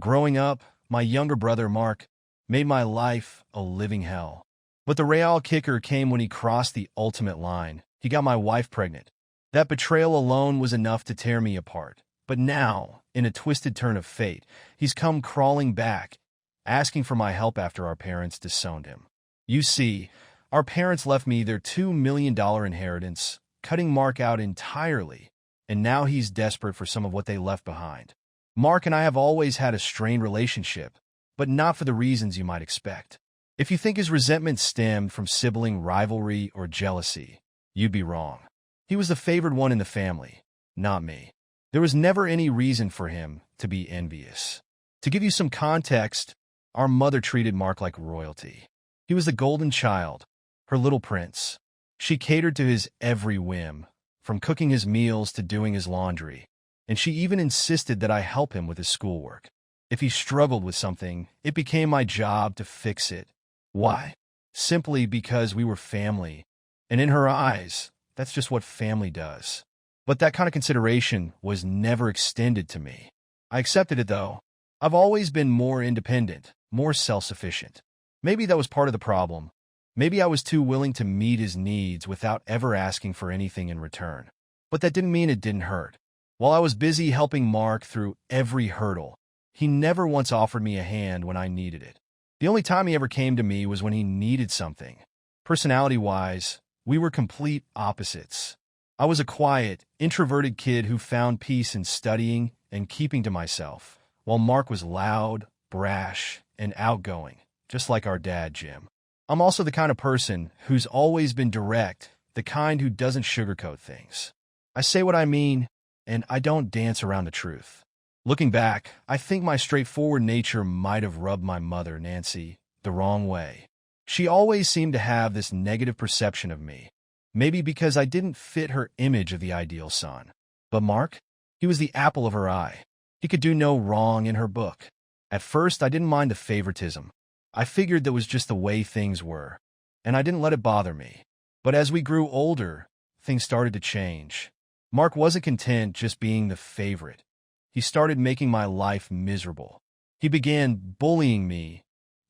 Growing up, my younger brother, Mark, made my life a living hell. But the real kicker came when he crossed the ultimate line. He got my wife pregnant. That betrayal alone was enough to tear me apart. But now, in a twisted turn of fate, he's come crawling back, asking for my help after our parents disowned him. You see, our parents left me their $2 million inheritance, cutting Mark out entirely, and now he's desperate for some of what they left behind. Mark and I have always had a strained relationship, but not for the reasons you might expect. If you think his resentment stemmed from sibling rivalry or jealousy, you'd be wrong. He was the favored one in the family, not me. There was never any reason for him to be envious. To give you some context, our mother treated Mark like royalty. He was the golden child, her little prince. She catered to his every whim, from cooking his meals to doing his laundry, and she even insisted that I help him with his schoolwork. If he struggled with something, it became my job to fix it. Why? Simply because we were family, and in her eyes, that's just what family does. But that kind of consideration was never extended to me. I accepted it, though. I've always been more independent, more self-sufficient. Maybe that was part of the problem. Maybe I was too willing to meet his needs without ever asking for anything in return. But that didn't mean it didn't hurt. While I was busy helping Mark through every hurdle, he never once offered me a hand when I needed it. The only time he ever came to me was when he needed something. Personality-wise, we were complete opposites. I was a quiet, introverted kid who found peace in studying and keeping to myself, while Mark was loud, brash, and outgoing, just like our dad, Jim. I'm also the kind of person who's always been direct, the kind who doesn't sugarcoat things. I say what I mean, and I don't dance around the truth. Looking back, I think my straightforward nature might have rubbed my mother, Nancy, the wrong way. She always seemed to have this negative perception of me, maybe because I didn't fit her image of the ideal son. But Mark? He was the apple of her eye. He could do no wrong in her book. At first, I didn't mind the favoritism. I figured that was just the way things were, and I didn't let it bother me. But as we grew older, things started to change. Mark wasn't content just being the favorite. He started making my life miserable. He began bullying me,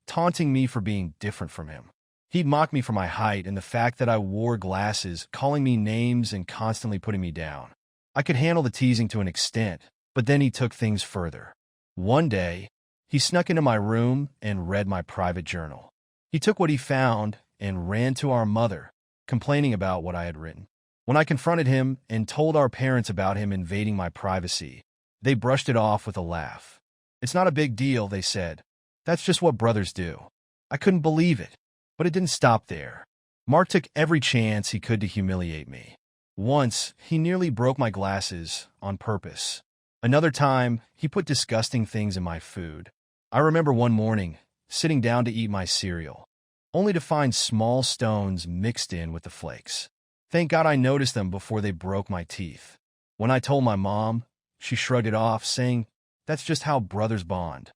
taunting me for being different from him. He'd mock me for my height and the fact that I wore glasses, calling me names and constantly putting me down. I could handle the teasing to an extent, but then he took things further. One day, he snuck into my room and read my private journal. He took what he found and ran to our mother, complaining about what I had written. When I confronted him and told our parents about him invading my privacy, they brushed it off with a laugh. "It's not a big deal," they said. "That's just what brothers do." I couldn't believe it, but it didn't stop there. Mark took every chance he could to humiliate me. Once, he nearly broke my glasses on purpose. Another time, he put disgusting things in my food. I remember one morning, sitting down to eat my cereal, only to find small stones mixed in with the flakes. Thank God I noticed them before they broke my teeth. When I told my mom, she shrugged it off, saying, "That's just how brothers bond."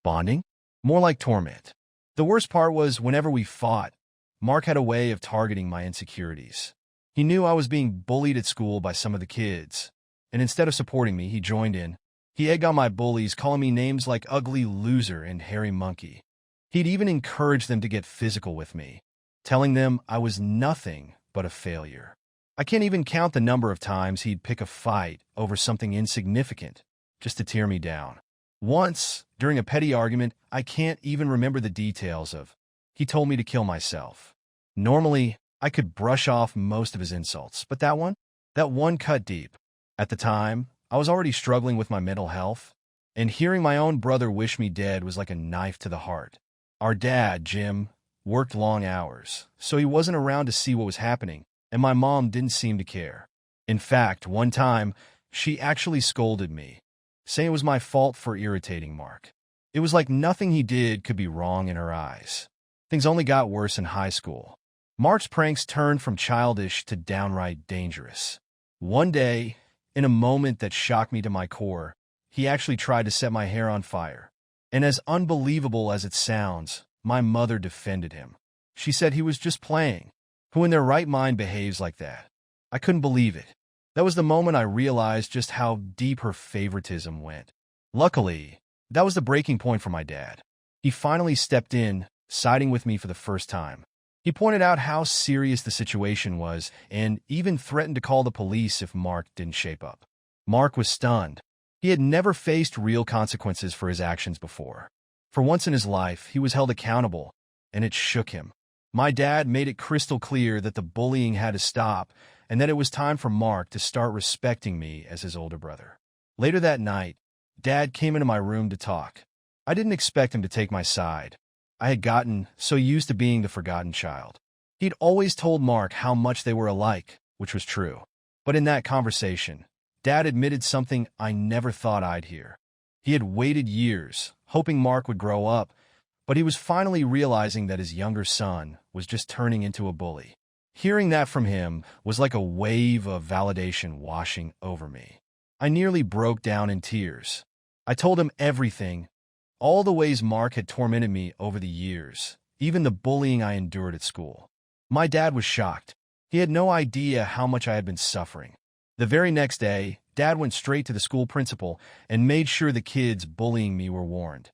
Bonding? More like torment. The worst part was whenever we fought, Mark had a way of targeting my insecurities. He knew I was being bullied at school by some of the kids, and instead of supporting me, he joined in. He egged on my bullies, calling me names like ugly loser and hairy monkey. He'd even encourage them to get physical with me, telling them I was nothing but a failure. I can't even count the number of times he'd pick a fight over something insignificant just to tear me down. Once, during a petty argument, I can't even remember the details of, he told me to kill myself. Normally, I could brush off most of his insults, but that one cut deep. At the time, I was already struggling with my mental health, and hearing my own brother wish me dead was like a knife to the heart. Our dad, Jim, worked long hours, so he wasn't around to see what was happening, and my mom didn't seem to care. In fact, one time, she actually scolded me, saying it was my fault for irritating Mark. It was like nothing he did could be wrong in her eyes. Things only got worse in high school. Mark's pranks turned from childish to downright dangerous. One day, in a moment that shocked me to my core, he actually tried to set my hair on fire. And as unbelievable as it sounds, my mother defended him. She said he was just playing. Who in their right mind behaves like that? I couldn't believe it. That was the moment I realized just how deep her favoritism went. Luckily, That was the breaking point for my dad. He finally stepped in, siding with me for the first time. He pointed out how serious the situation was and even threatened to call the police if Mark didn't shape up. Mark was stunned. He had never faced real consequences for his actions before. For once in his life, he was held accountable, and it shook him. My dad made it crystal clear that the bullying had to stop and that it was time for Mark to start respecting me as his older brother. Later that night, Dad came into my room to talk. I didn't expect him to take my side. I had gotten so used to being the forgotten child. He'd always told Mark how much they were alike, which was true. But in that conversation, Dad admitted something I never thought I'd hear. He had waited years, hoping Mark would grow up, but he was finally realizing that his younger son was just turning into a bully. Hearing that from him was like a wave of validation washing over me. I nearly broke down in tears. I told him everything, all the ways Mark had tormented me over the years, even the bullying I endured at school. My dad was shocked. He had no idea how much I had been suffering. The very next day, Dad went straight to the school principal and made sure the kids bullying me were warned.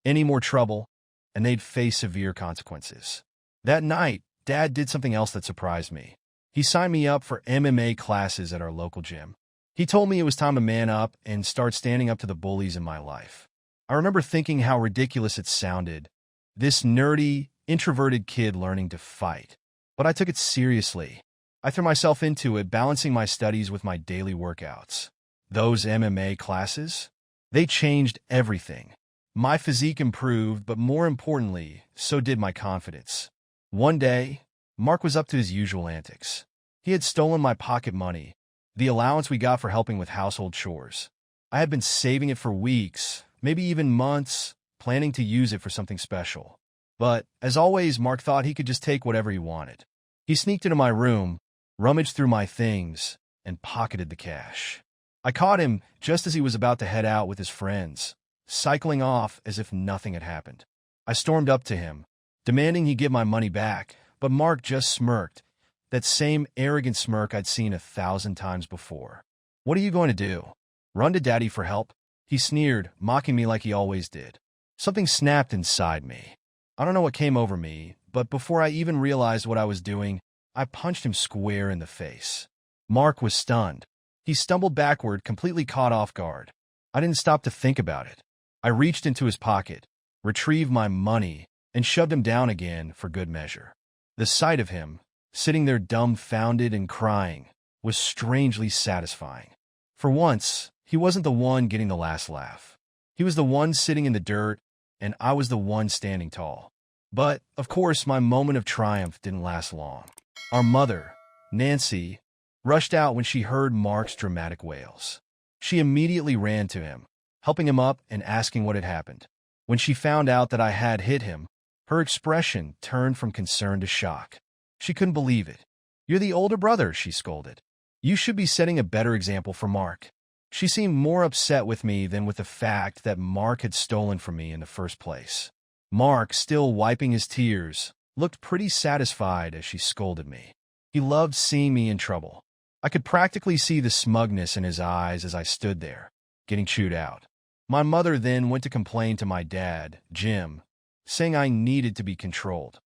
Any more trouble, and they'd face severe consequences. That night, Dad did something else that surprised me. He signed me up for MMA classes at our local gym. He told me it was time to man up and start standing up to the bullies in my life. I remember thinking how ridiculous it sounded, this nerdy, introverted kid learning to fight. But I took it seriously. I threw myself into it, balancing my studies with my daily workouts. Those MMA classes? They changed everything. My physique improved, but more importantly, so did my confidence. One day, Mark was up to his usual antics. He had stolen my pocket money, the allowance we got for helping with household chores. I had been saving it for weeks, maybe even months, planning to use it for something special. But, as always, Mark thought he could just take whatever he wanted. He sneaked into my room, rummaged through my things, and pocketed the cash. I caught him just as he was about to head out with his friends, cycling off as if nothing had happened. I stormed up to him, demanding he give my money back, but Mark just smirked, that same arrogant smirk I'd seen 1,000 times before. "What are you going to do? Run to Daddy for help?" He sneered, mocking me like he always did. Something snapped inside me. I don't know what came over me, but before I even realized what I was doing, I punched him square in the face. Mark was stunned. He stumbled backward, completely caught off guard. I didn't stop to think about it. I reached into his pocket, retrieved my money, and shoved him down again for good measure. The sight of him, sitting there dumbfounded and crying, was strangely satisfying. For once, he wasn't the one getting the last laugh. He was the one sitting in the dirt, and I was the one standing tall. But, of course, my moment of triumph didn't last long. Our mother, Nancy, rushed out when she heard Mark's dramatic wails. She immediately ran to him, helping him up and asking what had happened. When she found out that I had hit him, her expression turned from concern to shock. She couldn't believe it. "You're the older brother," she scolded. "You should be setting a better example for Mark." She seemed more upset with me than with the fact that Mark had stolen from me in the first place. Mark, still wiping his tears, looked pretty satisfied as she scolded me. He loved seeing me in trouble. I could practically see the smugness in his eyes as I stood there, getting chewed out. My mother then went to complain to my dad, Jim, saying I needed to be controlled.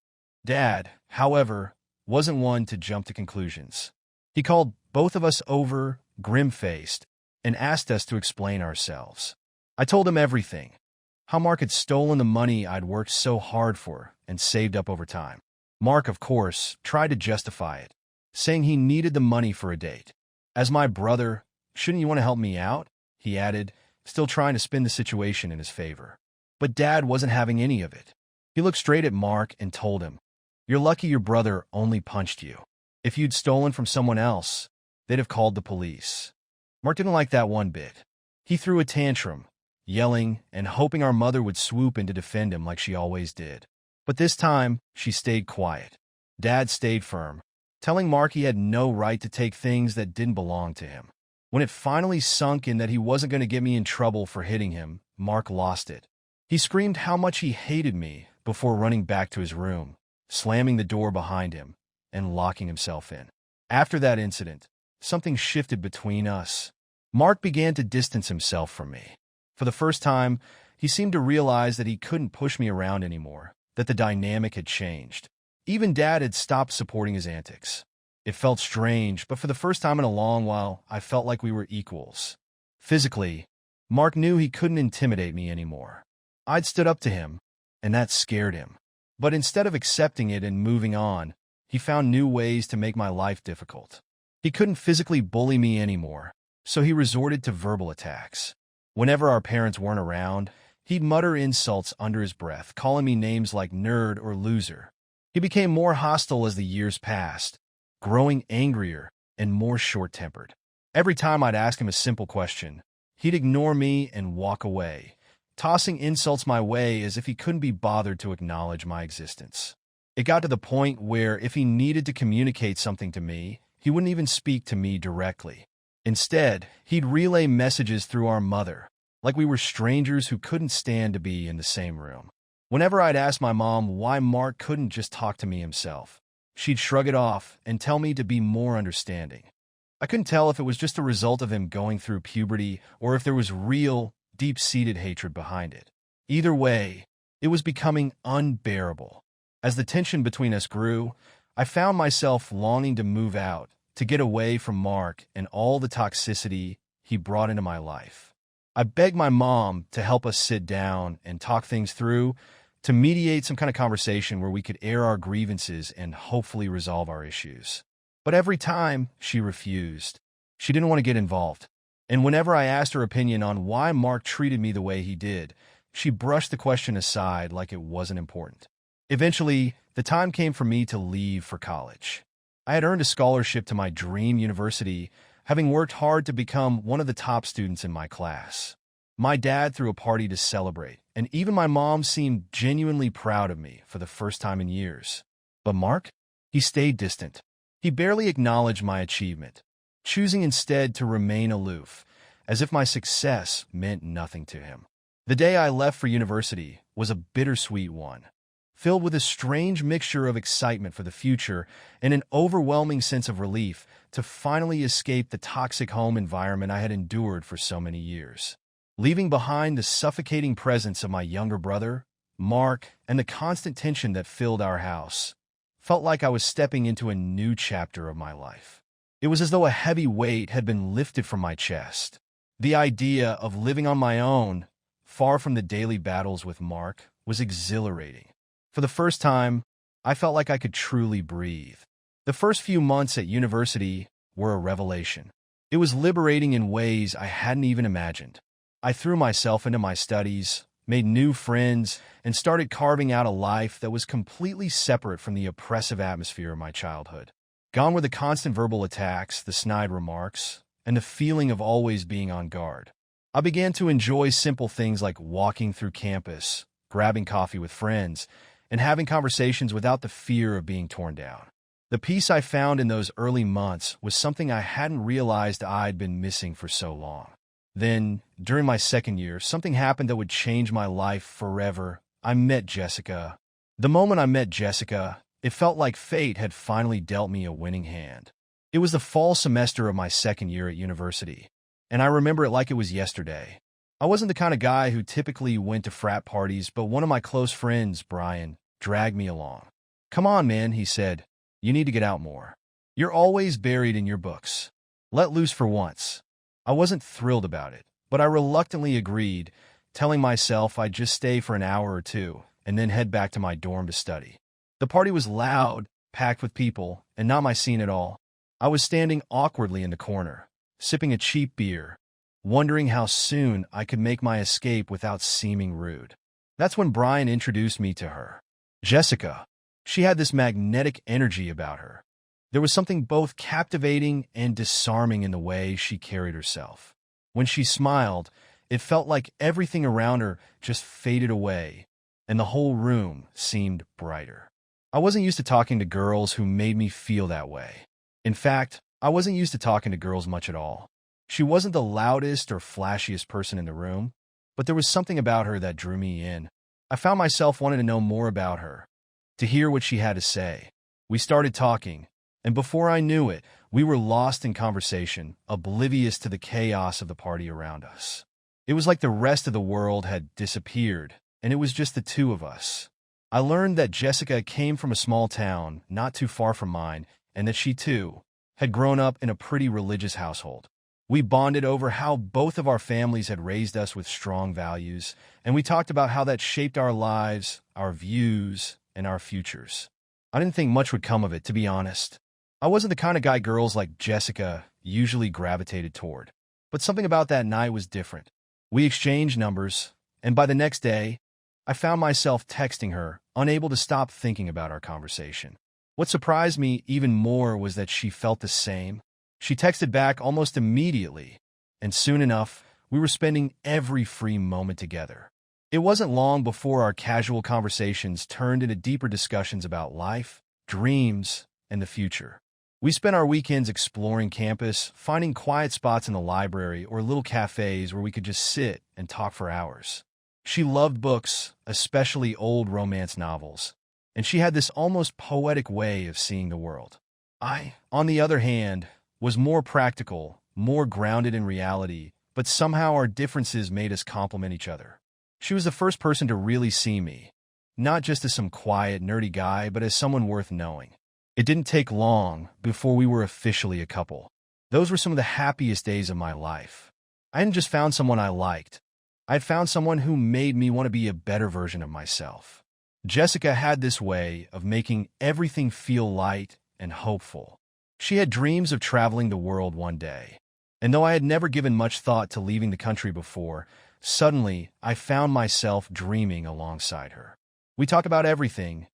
Dad, however, wasn't one to jump to conclusions. He called both of us over, grim-faced, and asked us to explain ourselves. I told him everything. How Mark had stolen the money I'd worked so hard for and saved up over time. Mark, of course, tried to justify it, saying he needed the money for a date. "As my brother, shouldn't you want to help me out?" he added, still trying to spin the situation in his favor. But Dad wasn't having any of it. He looked straight at Mark and told him, "You're lucky your brother only punched you. If you'd stolen from someone else, they'd have called the police." Mark didn't like that one bit. He threw a tantrum, yelling and hoping our mother would swoop in to defend him like she always did. But this time, she stayed quiet. Dad stayed firm, telling Mark he had no right to take things that didn't belong to him. When it finally sunk in that he wasn't going to get me in trouble for hitting him, Mark lost it. He screamed how much he hated me before running back to his room, slamming the door behind him, and locking himself in. After that incident, something shifted between us. Mark began to distance himself from me. For the first time, he He seemed to realize that he couldn't push me around anymore, that the dynamic had changed. Even Dad had stopped supporting his antics. It felt strange, but for the first time in a long while, I felt like we were equals. Physically, Mark knew he couldn't intimidate me anymore. I'd stood up to him, and that scared him. But instead of accepting it and moving on, he found new ways to make my life difficult. He couldn't physically bully me anymore, so he resorted to verbal attacks. Whenever our parents weren't around, he'd mutter insults under his breath, calling me names like nerd or loser. He became more hostile as the years passed, growing angrier and more short-tempered. Every time I'd ask him a simple question, he'd ignore me and walk away, tossing insults my way as if he couldn't be bothered to acknowledge my existence. It got to the point where if he needed to communicate something to me, he wouldn't even speak to me directly. Instead, he'd relay messages through our mother, like we were strangers who couldn't stand to be in the same room. Whenever I'd ask my mom why Mark couldn't just talk to me himself, she'd shrug it off and tell me to be more understanding. I couldn't tell if it was just a result of him going through puberty or if there was real, deep-seated hatred behind it. Either way, it was becoming unbearable. As the tension between us grew, I found myself longing to move out, to get away from Mark and all the toxicity he brought into my life. I begged my mom to help us sit down and talk things through, to mediate some kind of conversation where we could air our grievances and hopefully resolve our issues. But every time, she refused. She didn't want to get involved. And whenever I asked her opinion on why Mark treated me the way he did, she brushed the question aside like it wasn't important. Eventually, the time came for me to leave for college. I had earned a scholarship to my dream university, having worked hard to become one of the top students in my class. My dad threw a party to celebrate, and even my mom seemed genuinely proud of me for the first time in years. But Mark? He stayed distant. He barely acknowledged my achievement, choosing instead to remain aloof, as if my success meant nothing to him. The day I left for university was a bittersweet one, filled with a strange mixture of excitement for the future and an overwhelming sense of relief to finally escape the toxic home environment I had endured for so many years. Leaving behind the suffocating presence of my younger brother, Mark, and the constant tension that filled our house, felt like I was stepping into a new chapter of my life. It was as though a heavy weight had been lifted from my chest. The idea of living on my own, far from the daily battles with Mark, was exhilarating. For the first time, I felt like I could truly breathe. The first few months at university were a revelation. It was liberating in ways I hadn't even imagined. I threw myself into my studies, made new friends, and started carving out a life that was completely separate from the oppressive atmosphere of my childhood. Gone were the constant verbal attacks, the snide remarks, and the feeling of always being on guard. I began to enjoy simple things like walking through campus, grabbing coffee with friends, and having conversations without the fear of being torn down. The peace I found in those early months was something I hadn't realized I'd been missing for so long. Then, during my second year, something happened that would change my life forever. I met Jessica. The moment I met Jessica, it felt like fate had finally dealt me a winning hand. It was the fall semester of my second year at university, and I remember it like it was yesterday. I wasn't the kind of guy who typically went to frat parties, but one of my close friends, Brian, dragged me along. "Come on, man," he said. "You need to get out more. You're always buried in your books. Let loose for once." I wasn't thrilled about it, but I reluctantly agreed, telling myself I'd just stay for an hour or two and then head back to my dorm to study. The party was loud, packed with people, and not my scene at all. I was standing awkwardly in the corner, sipping a cheap beer, wondering how soon I could make my escape without seeming rude. That's when Brian introduced me to her. Jessica. She had this magnetic energy about her. There was something both captivating and disarming in the way she carried herself. When she smiled, it felt like everything around her just faded away, and the whole room seemed brighter. I wasn't used to talking to girls who made me feel that way. In fact, I wasn't used to talking to girls much at all. She wasn't the loudest or flashiest person in the room, but there was something about her that drew me in. I found myself wanting to know more about her, to hear what she had to say. We started talking, and before I knew it, we were lost in conversation, oblivious to the chaos of the party around us. It was like the rest of the world had disappeared, and it was just the two of us. I learned that Jessica came from a small town not too far from mine, and that she, too, had grown up in a pretty religious household. We bonded over how both of our families had raised us with strong values, and we talked about how that shaped our lives, our views, and our futures. I didn't think much would come of it, to be honest. I wasn't the kind of guy girls like Jessica usually gravitated toward. But something about that night was different. We exchanged numbers, and by the next day, I found myself texting her, unable to stop thinking about our conversation. What surprised me even more was that she felt the same. She texted back almost immediately, and soon enough, we were spending every free moment together. It wasn't long before our casual conversations turned into deeper discussions about life, dreams, and the future. We spent our weekends exploring campus, finding quiet spots in the library or little cafes where we could just sit and talk for hours. She loved books, especially old romance novels, and she had this almost poetic way of seeing the world. I, on the other hand, was more practical, more grounded in reality, but somehow our differences made us complement each other. She was the first person to really see me, not just as some quiet, nerdy guy, but as someone worth knowing. It didn't take long before we were officially a couple. Those were some of the happiest days of my life. I hadn't just found someone I liked. I had found someone who made me want to be a better version of myself. Jessica had this way of making everything feel light and hopeful. She had dreams of traveling the world one day. And though I had never given much thought to leaving the country before, suddenly I found myself dreaming alongside her. We talked about everything: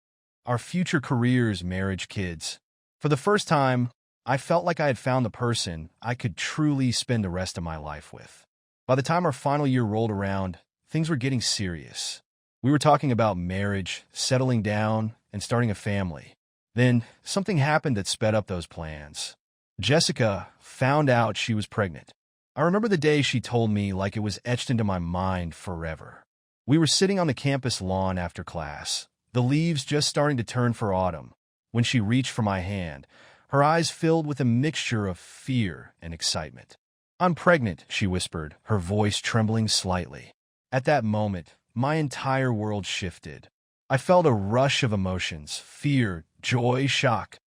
our future careers, marriage, kids. For the first time, I felt like I had found the person I could truly spend the rest of my life with. By the time our final year rolled around, things were getting serious. We were talking about marriage, settling down, and starting a family. Then, something happened that sped up those plans. Jessica found out she was pregnant. I remember the day she told me like it was etched into my mind forever. We were sitting on the campus lawn after class, the leaves just starting to turn for autumn, when she reached for my hand, her eyes filled with a mixture of fear and excitement. "I'm pregnant," she whispered, her voice trembling slightly. At that moment, my entire world shifted. I felt a rush of emotions: fear, joy, shock,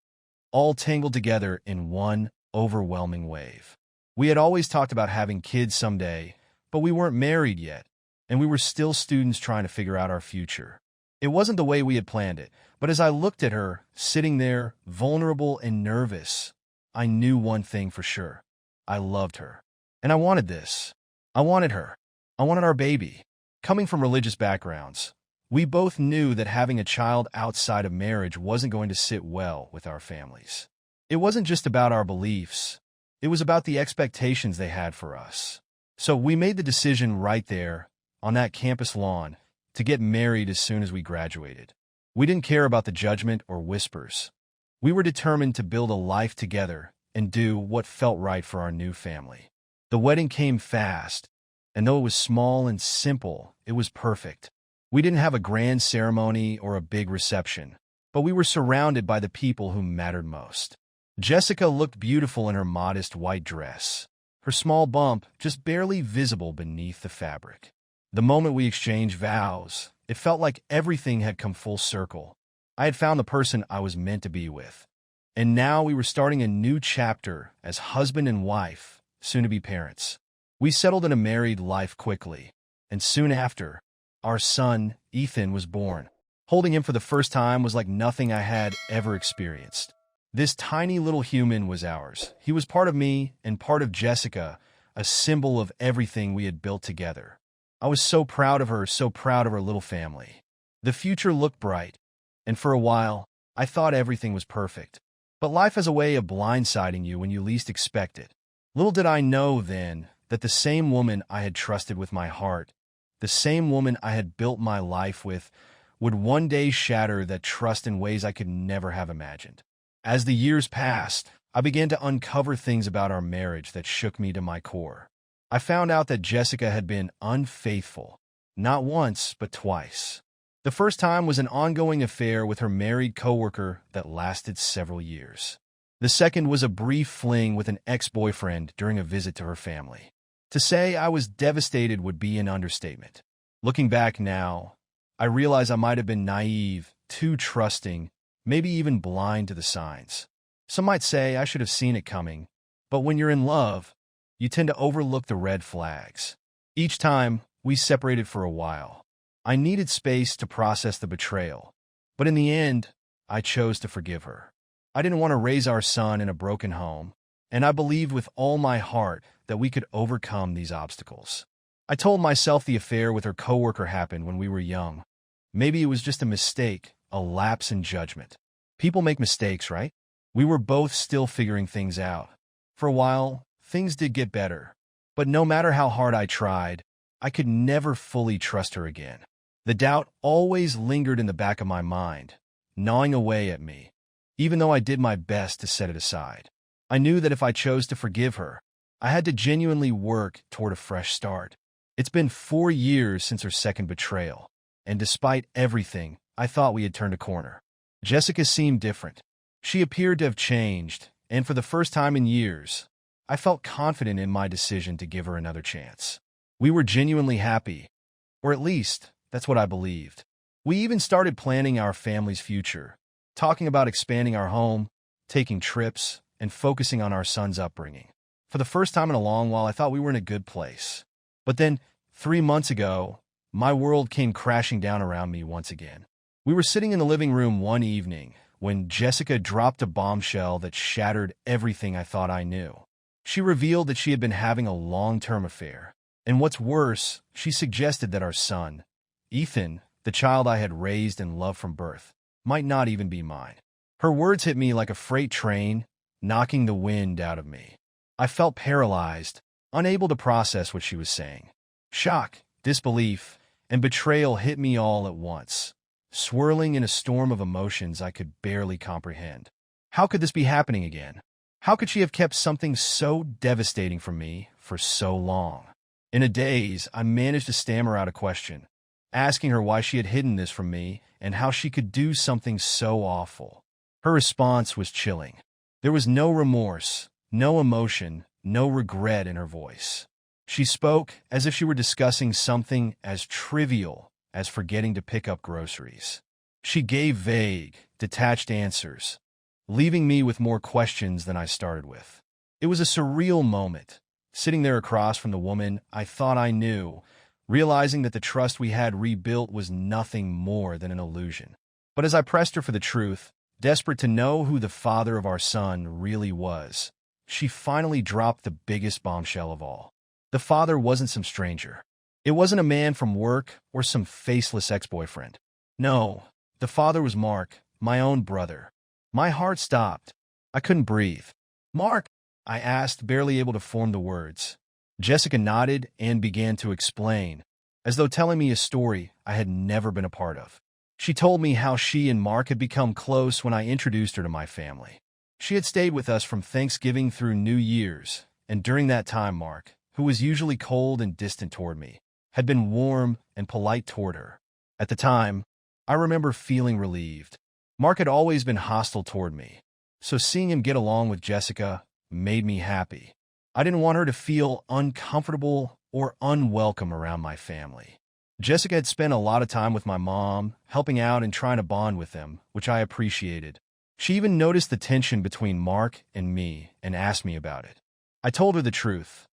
all tangled together in one overwhelming wave. We had always talked about having kids someday, but we weren't married yet, and we were still students trying to figure out our future. It wasn't the way we had planned it, but as I looked at her, sitting there, vulnerable and nervous, I knew one thing for sure. I loved her. And I wanted this. I wanted her. I wanted our baby. Coming from religious backgrounds, we both knew that having a child outside of marriage wasn't going to sit well with our families. It wasn't just about our beliefs. It was about the expectations they had for us. So we made the decision right there, on that campus lawn, to get married as soon as we graduated. We didn't care about the judgment or whispers. We were determined to build a life together and do what felt right for our new family. The wedding came fast, and though it was small and simple, it was perfect. We didn't have a grand ceremony or a big reception, but we were surrounded by the people who mattered most. Jessica looked beautiful in her modest white dress, her small bump just barely visible beneath the fabric. The moment we exchanged vows, it felt like everything had come full circle. I had found the person I was meant to be with. And now we were starting a new chapter as husband and wife, soon to be parents. We settled in a married life quickly, and soon after, our son, Ethan, was born. Holding him for the first time was like nothing I had ever experienced. This tiny little human was ours. He was part of me and part of Jessica, a symbol of everything we had built together. I was so proud of her, so proud of our little family. The future looked bright, and for a while, I thought everything was perfect. But life has a way of blindsiding you when you least expect it. Little did I know then that the same woman I had trusted with my heart, the same woman I had built my life with, would one day shatter that trust in ways I could never have imagined. As the years passed, I began to uncover things about our marriage that shook me to my core. I found out that Jessica had been unfaithful, not once, but twice. The first time was an ongoing affair with her married coworker that lasted several years. The second was a brief fling with an ex-boyfriend during a visit to her family. To say I was devastated would be an understatement. Looking back now, I realize I might have been naive, too trusting, maybe even blind to the signs. Some might say I should have seen it coming, but when you're in love, you tend to overlook the red flags. Each time, we separated for a while. I needed space to process the betrayal, but in the end, I chose to forgive her. I didn't want to raise our son in a broken home, and I believed with all my heart that we could overcome these obstacles. I told myself the affair with her coworker happened when we were young. Maybe it was just a mistake, a lapse in judgment. People make mistakes, right? We were both still figuring things out. For a while, things did get better, but no matter how hard I tried, I could never fully trust her again. The doubt always lingered in the back of my mind, gnawing away at me, even though I did my best to set it aside. I knew that if I chose to forgive her, I had to genuinely work toward a fresh start. It's been 4 years since her second betrayal, and despite everything, I thought we had turned a corner. Jessica seemed different. She appeared to have changed, and for the first time in years, I felt confident in my decision to give her another chance. We were genuinely happy, or at least, that's what I believed. We even started planning our family's future, talking about expanding our home, taking trips, and focusing on our son's upbringing. For the first time in a long while, I thought we were in a good place. But then, 3 months ago, my world came crashing down around me once again. We were sitting in the living room one evening when Jessica dropped a bombshell that shattered everything I thought I knew. She revealed that she had been having a long-term affair. And what's worse, she suggested that our son, Ethan, the child I had raised and loved from birth, might not even be mine. Her words hit me like a freight train, knocking the wind out of me. I felt paralyzed, unable to process what she was saying. Shock, disbelief, and betrayal hit me all at once, swirling in a storm of emotions I could barely comprehend. How could this be happening again? How could she have kept something so devastating from me for so long? In a daze, I managed to stammer out a question, asking her why she had hidden this from me and how she could do something so awful. Her response was chilling. There was no remorse, no emotion, no regret in her voice. She spoke as if she were discussing something as trivial as forgetting to pick up groceries. She gave vague, detached answers, leaving me with more questions than I started with. It was a surreal moment, sitting there across from the woman I thought I knew, realizing that the trust we had rebuilt was nothing more than an illusion. But as I pressed her for the truth, desperate to know who the father of our son really was, she finally dropped the biggest bombshell of all. The father wasn't some stranger. It wasn't a man from work or some faceless ex-boyfriend. No, the father was Mark, my own brother. My heart stopped. I couldn't breathe. "Mark?" I asked, barely able to form the words. Jessica nodded and began to explain, as though telling me a story I had never been a part of. She told me how she and Mark had become close when I introduced her to my family. She had stayed with us from Thanksgiving through New Year's, and during that time Mark, who was usually cold and distant toward me, had been warm and polite toward her. At the time, I remember feeling relieved. Mark had always been hostile toward me, so seeing him get along with Jessica made me happy. I didn't want her to feel uncomfortable or unwelcome around my family. Jessica had spent a lot of time with my mom, helping out and trying to bond with them, which I appreciated. She even noticed the tension between Mark and me and asked me about it. I told her the truth.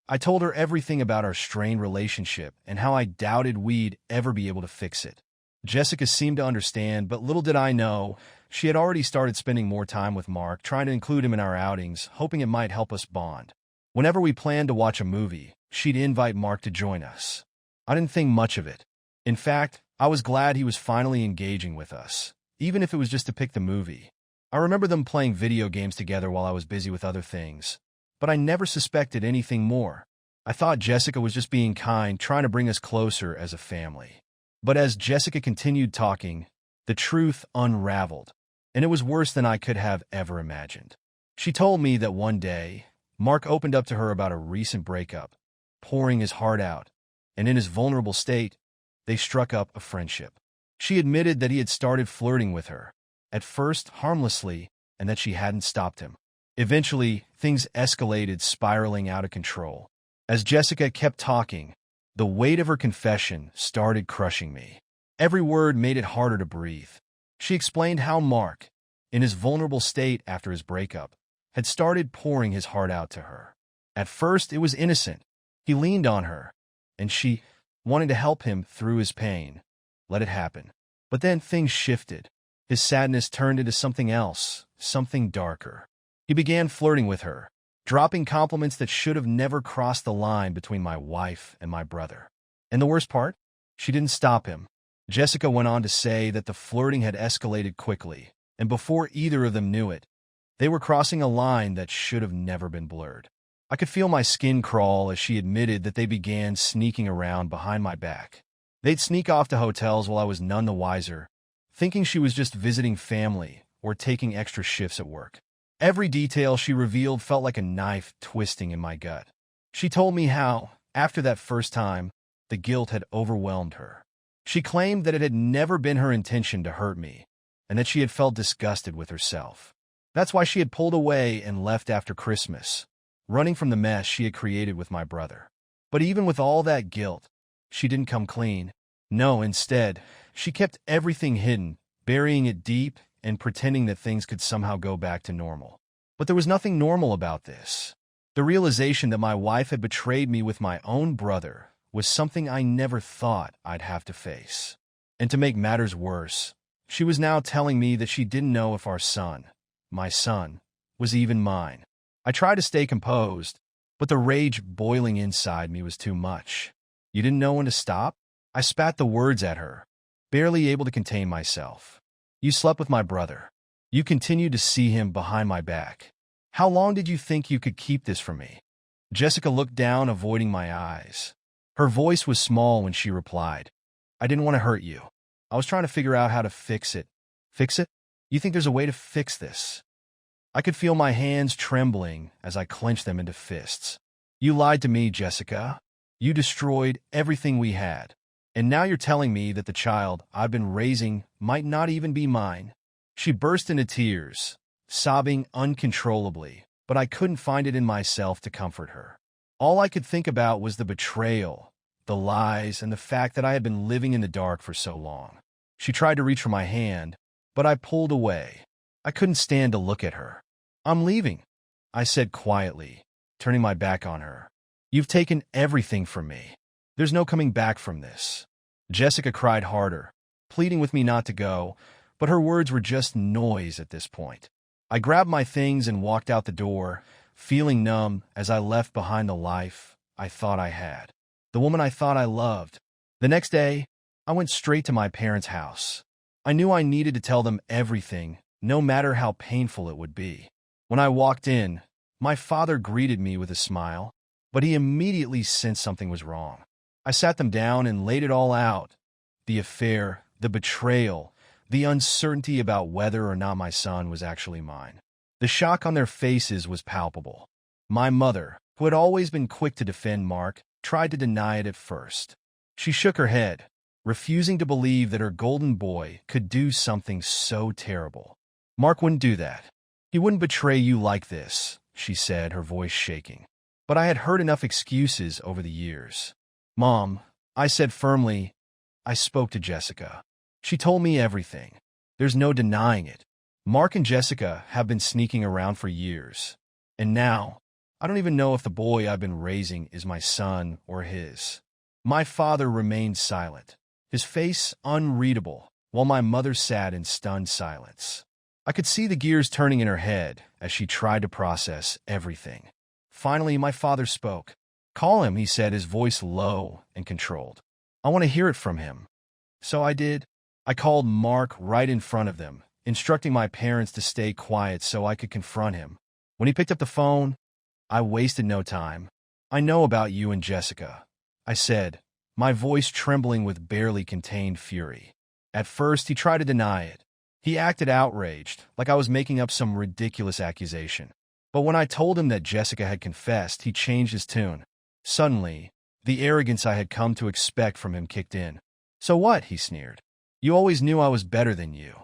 I told her everything about our strained relationship and how I doubted we'd ever be able to fix it. Jessica seemed to understand, but little did I know, she had already started spending more time with Mark, trying to include him in our outings, hoping it might help us bond. Whenever we planned to watch a movie, she'd invite Mark to join us. I didn't think much of it. In fact, I was glad he was finally engaging with us, even if it was just to pick the movie. I remember them playing video games together while I was busy with other things, but I never suspected anything more. I thought Jessica was just being kind, trying to bring us closer as a family. But as Jessica continued talking, the truth unraveled, and it was worse than I could have ever imagined. She told me that one day, Mark opened up to her about a recent breakup, pouring his heart out, and in his vulnerable state, they struck up a friendship. She admitted that he had started flirting with her, at first harmlessly, and that she hadn't stopped him. Eventually, things escalated, spiraling out of control. As Jessica kept talking, the weight of her confession started crushing me. Every word made it harder to breathe. She explained how Mark, in his vulnerable state after his breakup, had started pouring his heart out to her. At first, it was innocent. He leaned on her, and she, wanting to help him through his pain, let it happen. But then things shifted. His sadness turned into something else, something darker. He began flirting with her, dropping compliments that should have never crossed the line between my wife and my brother. And the worst part? She didn't stop him. Jessica went on to say that the flirting had escalated quickly, and before either of them knew it, they were crossing a line that should have never been blurred. I could feel my skin crawl as she admitted that they began sneaking around behind my back. They'd sneak off to hotels while I was none the wiser, thinking she was just visiting family or taking extra shifts at work. Every detail she revealed felt like a knife twisting in my gut. She told me how, after that first time, the guilt had overwhelmed her. She claimed that it had never been her intention to hurt me, and that she had felt disgusted with herself. That's why she had pulled away and left after Christmas, running from the mess she had created with my brother. But even with all that guilt, she didn't come clean. No, instead, she kept everything hidden, burying it deep and pretending that things could somehow go back to normal. But there was nothing normal about this. The realization that my wife had betrayed me with my own brother was something I never thought I'd have to face. And to make matters worse, she was now telling me that she didn't know if our son, my son, was even mine. I tried to stay composed, but the rage boiling inside me was too much. You didn't know when to stop? I spat the words at her, barely able to contain myself. You slept with my brother. You continued to see him behind my back. How long did you think you could keep this from me? Jessica looked down, avoiding my eyes. Her voice was small when she replied, I didn't want to hurt you. I was trying to figure out how to fix it. Fix it? You think there's a way to fix this? I could feel my hands trembling as I clenched them into fists. You lied to me, Jessica. You destroyed everything we had. And now you're telling me that the child I've been raising might not even be mine. She burst into tears, sobbing uncontrollably, but I couldn't find it in myself to comfort her. All I could think about was the betrayal, the lies, and the fact that I had been living in the dark for so long. She tried to reach for my hand, but I pulled away. I couldn't stand to look at her. I'm leaving, I said quietly, turning my back on her. You've taken everything from me. There's no coming back from this. Jessica cried harder, pleading with me not to go, but her words were just noise at this point. I grabbed my things and walked out the door, feeling numb as I left behind the life I thought I had, the woman I thought I loved. The next day, I went straight to my parents' house. I knew I needed to tell them everything, no matter how painful it would be. When I walked in, my father greeted me with a smile, but he immediately sensed something was wrong. I sat them down and laid it all out. The affair, the betrayal, the uncertainty about whether or not my son was actually mine. The shock on their faces was palpable. My mother, who had always been quick to defend Mark, tried to deny it at first. She shook her head, refusing to believe that her golden boy could do something so terrible. Mark wouldn't do that. He wouldn't betray you like this, she said, her voice shaking. But I had heard enough excuses over the years. Mom, I said firmly, I spoke to Jessica. She told me everything. There's no denying it. Mark and Jessica have been sneaking around for years. And now, I don't even know if the boy I've been raising is my son or his. My father remained silent, his face unreadable, while my mother sat in stunned silence. I could see the gears turning in her head as she tried to process everything. Finally, my father spoke. Call him, he said, his voice low and controlled. I want to hear it from him. So I did. I called Mark right in front of them, instructing my parents to stay quiet so I could confront him. When he picked up the phone, I wasted no time. I know about you and Jessica, I said, my voice trembling with barely contained fury. At first, he tried to deny it. He acted outraged, like I was making up some ridiculous accusation. But when I told him that Jessica had confessed, he changed his tune. Suddenly, the arrogance I had come to expect from him kicked in. So what? He sneered. You always knew I was better than you.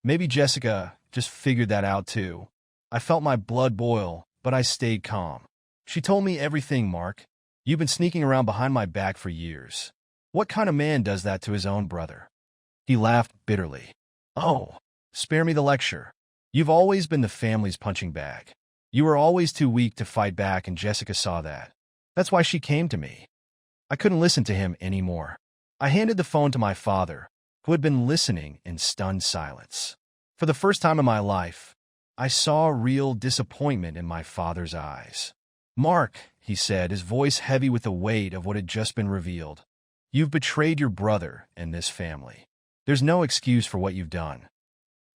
Maybe Jessica just figured that out too. I felt my blood boil, but I stayed calm. She told me everything, Mark. You've been sneaking around behind my back for years. What kind of man does that to his own brother?" He laughed bitterly. "Oh, spare me the lecture. You've always been the family's punching bag. You were always too weak to fight back, and Jessica saw that. That's why she came to me." I couldn't listen to him anymore. I handed the phone to my father, who had been listening in stunned silence. For the first time in my life, I saw real disappointment in my father's eyes. "Mark," he said, his voice heavy with the weight of what had just been revealed, "you've betrayed your brother and this family. There's no excuse for what you've done."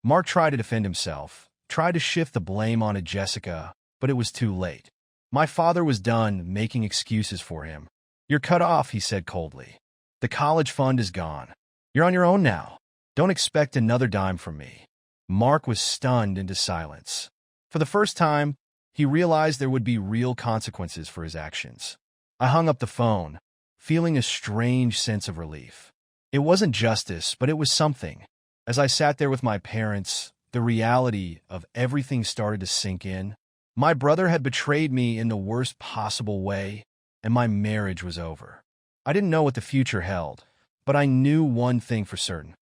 Mark tried to defend himself, tried to shift the blame onto Jessica, but it was too late. My father was done making excuses for him. "You're cut off," he said coldly. "The college fund is gone. You're on your own now. Don't expect another dime from me." Mark was stunned into silence. For the first time, he realized there would be real consequences for his actions. I hung up the phone, feeling a strange sense of relief. It wasn't justice, but it was something. As I sat there with my parents, the reality of everything started to sink in. My brother had betrayed me in the worst possible way, and my marriage was over. I didn't know what the future held, but I knew one thing for certain.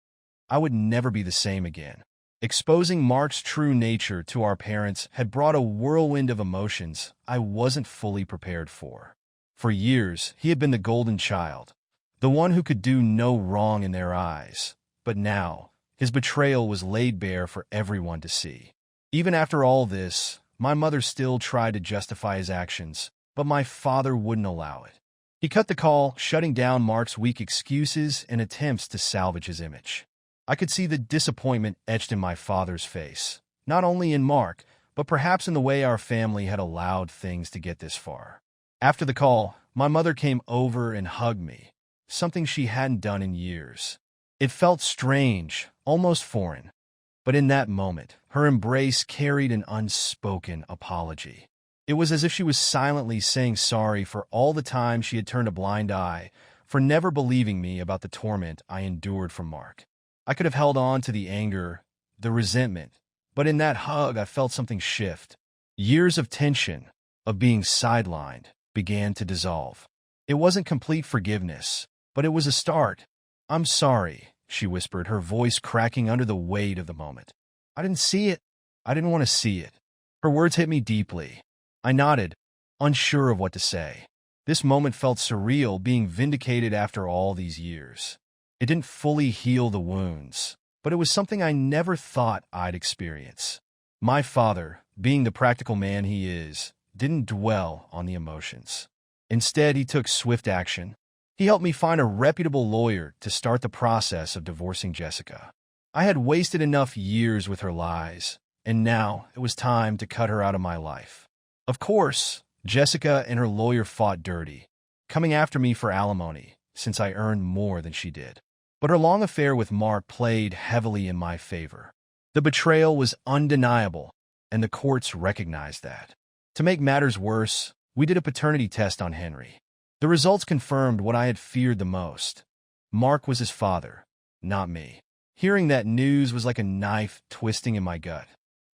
I would never be the same again. Exposing Mark's true nature to our parents had brought a whirlwind of emotions I wasn't fully prepared for. For years, he had been the golden child, the one who could do no wrong in their eyes. But now, his betrayal was laid bare for everyone to see. Even after all this, my mother still tried to justify his actions, but my father wouldn't allow it. He cut the call, shutting down Mark's weak excuses and attempts to salvage his image. I could see the disappointment etched in my father's face, not only in Mark, but perhaps in the way our family had allowed things to get this far. After the call, my mother came over and hugged me, something she hadn't done in years. It felt strange, almost foreign. But in that moment, her embrace carried an unspoken apology. It was as if she was silently saying sorry for all the time she had turned a blind eye, for never believing me about the torment I endured from Mark. I could have held on to the anger, the resentment, but in that hug I felt something shift. Years of tension, of being sidelined, began to dissolve. It wasn't complete forgiveness, but it was a start. "I'm sorry," she whispered, her voice cracking under the weight of the moment. "I didn't see it. I didn't want to see it." Her words hit me deeply. I nodded, unsure of what to say. This moment felt surreal, being vindicated after all these years. It didn't fully heal the wounds, but it was something I never thought I'd experience. My father, being the practical man he is, didn't dwell on the emotions. Instead, he took swift action. He helped me find a reputable lawyer to start the process of divorcing Jessica. I had wasted enough years with her lies, and now it was time to cut her out of my life. Of course, Jessica and her lawyer fought dirty, coming after me for alimony, since I earned more than she did. But her long affair with Mark played heavily in my favor. The betrayal was undeniable, and the courts recognized that. To make matters worse, we did a paternity test on Henry. The results confirmed what I had feared the most. Mark was his father, not me. Hearing that news was like a knife twisting in my gut.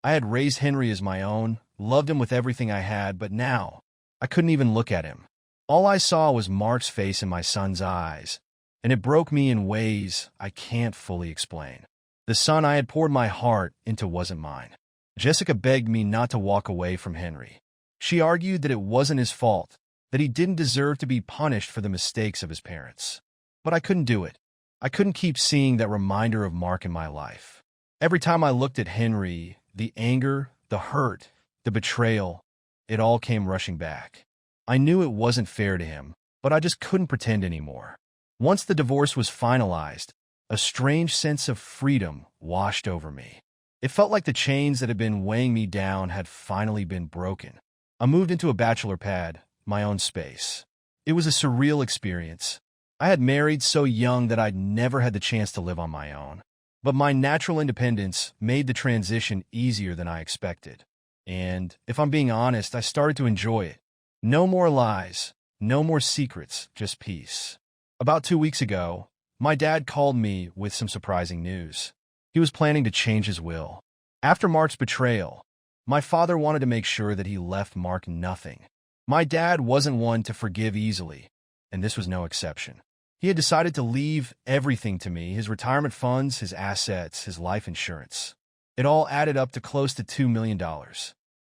I had raised Henry as my own, loved him with everything I had, but now I couldn't even look at him. All I saw was Mark's face in my son's eyes, and it broke me in ways I can't fully explain. The son I had poured my heart into wasn't mine. Jessica begged me not to walk away from Henry. She argued that it wasn't his fault, that he didn't deserve to be punished for the mistakes of his parents. But I couldn't do it. I couldn't keep seeing that reminder of Mark in my life. Every time I looked at Henry, the anger, the hurt, the betrayal, it all came rushing back. I knew it wasn't fair to him, but I just couldn't pretend anymore. Once the divorce was finalized, a strange sense of freedom washed over me. It felt like the chains that had been weighing me down had finally been broken. I moved into a bachelor pad, my own space. It was a surreal experience. I had married so young that I'd never had the chance to live on my own. But my natural independence made the transition easier than I expected. And, if I'm being honest, I started to enjoy it. No more lies, no more secrets, just peace. About 2 weeks ago, my dad called me with some surprising news. He was planning to change his will. After Mark's betrayal, my father wanted to make sure that he left Mark nothing. My dad wasn't one to forgive easily, and this was no exception. He had decided to leave everything to me, his retirement funds, his assets, his life insurance. It all added up to close to $2 million.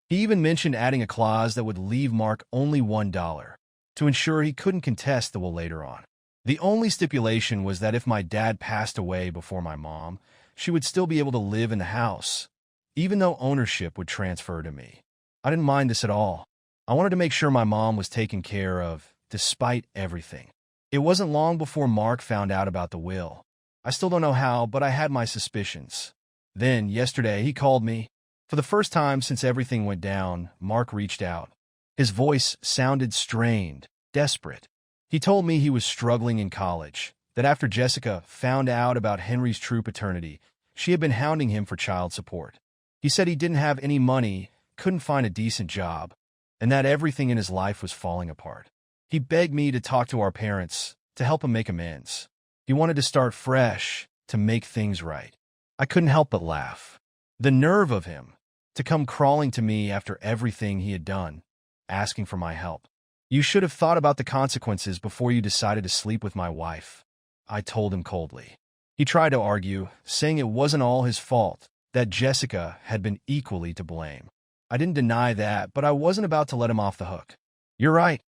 He even mentioned adding a clause that would leave Mark only $1 to ensure he couldn't contest the will later on. The only stipulation was that if my dad passed away before my mom, she would still be able to live in the house, even though ownership would transfer to me. I didn't mind this at all. I wanted to make sure my mom was taken care of, despite everything. It wasn't long before Mark found out about the will. I still don't know how, but I had my suspicions. Then, yesterday, he called me. For the first time since everything went down, Mark reached out. His voice sounded strained, desperate. He told me he was struggling in college, that after Jessica found out about Henry's true paternity, she had been hounding him for child support. He said he didn't have any money, couldn't find a decent job, and that everything in his life was falling apart. He begged me to talk to our parents, to help him make amends. He wanted to start fresh, to make things right. I couldn't help but laugh. The nerve of him, to come crawling to me after everything he had done, asking for my help. You should have thought about the consequences before you decided to sleep with my wife, I told him coldly. He tried to argue, saying it wasn't all his fault, that Jessica had been equally to blame. I didn't deny that, but I wasn't about to let him off the hook. You're right,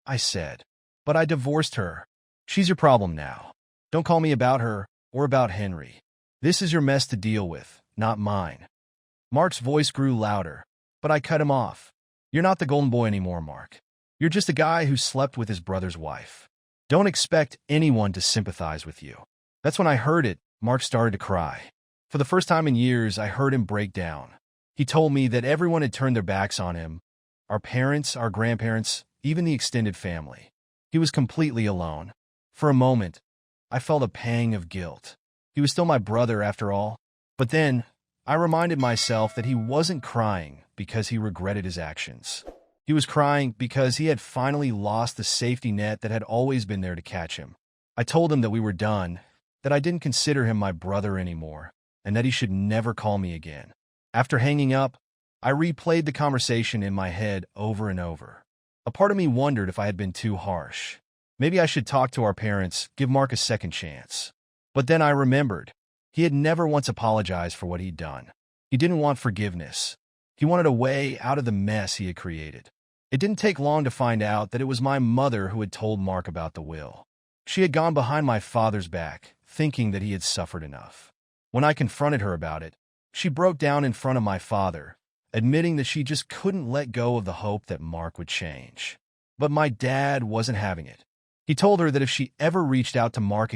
I said, but I divorced her. She's your problem now. Don't call me about her or about Henry. This is your mess to deal with, not mine. Mark's voice grew louder, but I cut him off. You're not the golden boy anymore, Mark. You're just a guy who slept with his brother's wife. Don't expect anyone to sympathize with you. That's when I heard it. Mark started to cry. For the first time in years, I heard him break down. He told me that everyone had turned their backs on him. Our parents, our grandparents, even the extended family. He was completely alone. For a moment, I felt a pang of guilt. He was still my brother after all. But then, I reminded myself that he wasn't crying because he regretted his actions. He was crying because he had finally lost the safety net that had always been there to catch him. I told him that we were done, that I didn't consider him my brother anymore, and that he should never call me again. After hanging up, I replayed the conversation in my head over and over. A part of me wondered if I had been too harsh. Maybe I should talk to our parents, give Mark a second chance. But then I remembered. He had never once apologized for what he'd done. He didn't want forgiveness. He wanted a way out of the mess he had created. It didn't take long to find out that it was my mother who had told Mark about the will. She had gone behind my father's back, thinking that he had suffered enough. When I confronted her about it, she broke down in front of my father, admitting that she just couldn't let go of the hope that Mark would change. But my dad wasn't having it. He told her that if she ever reached out to Mark